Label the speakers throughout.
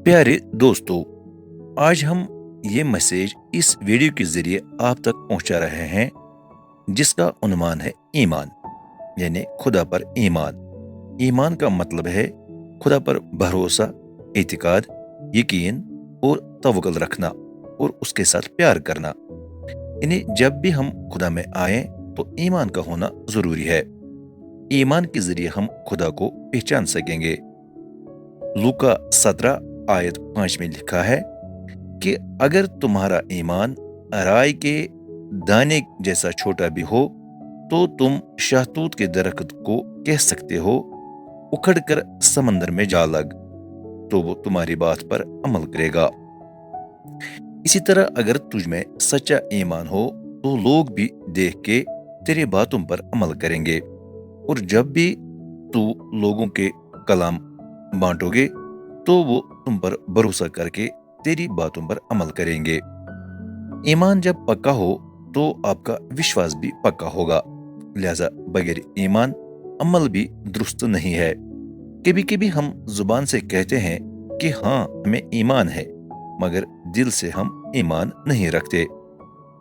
Speaker 1: प्यारे दोस्तों, आज हम ये मैसेज इस वीडियो के जरिए आप तक पहुंचा रहे हैं जिसका उन्वान है ईमान, यानी खुदा पर ईमान। ईमान का मतलब है खुदा पर भरोसा, इतिकाद, यकीन और तवक्कुल रखना और उसके साथ प्यार करना। यानी जब भी हम खुदा में आए तो ईमान का होना जरूरी है। ईमान के जरिए हम खुदा को पहचान सकेंगे। लूका 17 आयत 5 में लिखा है कि अगर तुम्हारा ईमान राई के दाने जैसा छोटा भी हो तो तुम शहतूत के दरख्त को कह सकते हो, उखड़कर समंदर में जा लग, तो वो तुम्हारी बात पर अमल करेगा। इसी तरह अगर तुझ में सच्चा ईमान हो तो लोग भी देख के तेरी बातों पर अमल करेंगे, और जब भी तू लोगों के कलाम बांटोगे तो वो तुम पर भरोसा करके तेरी बातों पर अमल करेंगे। ईमान जब पक्का हो तो आपका विश्वास भी पक्का होगा। लिहाजा बगैर ईमान अमल भी दुरुस्त नहीं है। कभी कभी हम जुबान से कहते हैं कि हाँ हमें ईमान है, मगर दिल से हम ईमान नहीं रखते।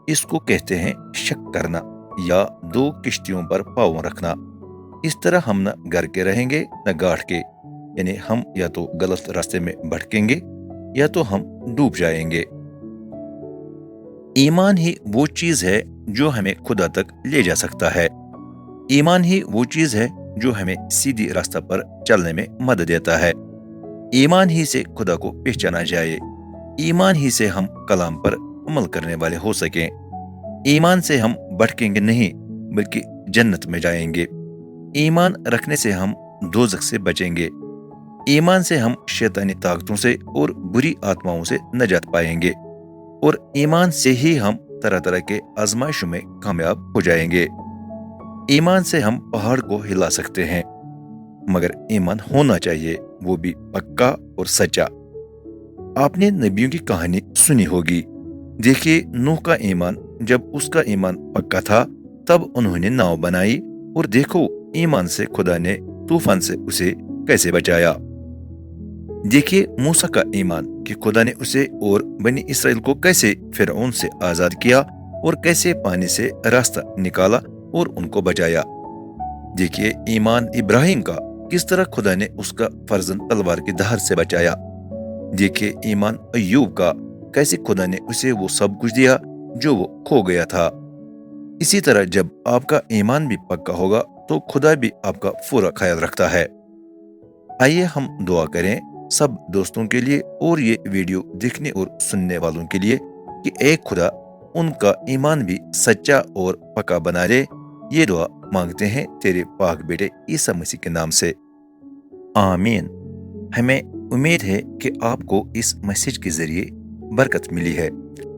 Speaker 1: इसको कहते हैं शक करना या दो किश्तियों पर पाँव रखना। इस तरह हम न घर के रहेंगे न गाढ़ के, यानी हम या तो गलत रास्ते में भटकेंगे या तो हम डूब जाएंगे। ईमान ही वो चीज है जो हमें खुदा तक ले जा सकता है। ईमान ही वो चीज है जो हमें सीधी रास्ता पर चलने में मदद देता है। ईमान ही से खुदा को पहचाना जाए। ईमान ही से हम कलाम पर अमल करने वाले हो सकें। ईमान से हम भटकेंगे नहीं बल्कि जन्नत में जाएंगे। ईमान रखने से हम दोजख से बचेंगे। ईमान से हम शैतानी ताकतों से और बुरी आत्माओं से नजात पाएंगे, और ईमान से ही हम तरह तरह के आजमाइशों में कामयाब हो जाएंगे। ईमान से हम पहाड़ को हिला सकते हैं, मगर ईमान होना चाहिए, वो भी पक्का और सच्चा। आपने नबियों की कहानी सुनी होगी। देखिए, नूह का ईमान, जब उसका ईमान पक्का था तब उन्होंने नाव बनाई, और देखो ईमान से खुदा ने तूफान से उसे कैसे बचाया। देखिए मूसा का ईमान कि खुदा ने उसे और बनी इसराइल को कैसे फिरौन से आजाद किया और कैसे पानी से रास्ता निकाला और उनको बचाया। देखिए ईमान इब्राहिम का, किस तरह खुदा ने उसका फर्जंद तलवार की धार से बचाया। देखिए ईमान अय्यूब का, कैसे खुदा ने उसे वो सब कुछ दिया जो वो खो गया था। इसी तरह जब आपका ईमान भी पक्का होगा तो खुदा भी आपका पूरा ख्याल रखता है। आइए हम दुआ करें सब दोस्तों के लिए और ये वीडियो देखने और सुनने वालों के लिए कि एक खुदा उनका ईमान भी सच्चा और पक्का बना ले। ये दुआ मांगते हैं तेरे पाक बेटे ईसा मसीह के नाम से, आमीन। हमें उम्मीद है कि आपको इस मैसेज के जरिए बरकत मिली है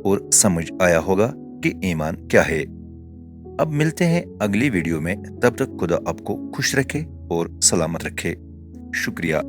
Speaker 1: और समझ आया होगा कि ईमान क्या है। अब मिलते हैं अगली वीडियो में, तब तक खुदा आपको खुश रखे और सलामत रखे। शुक्रिया।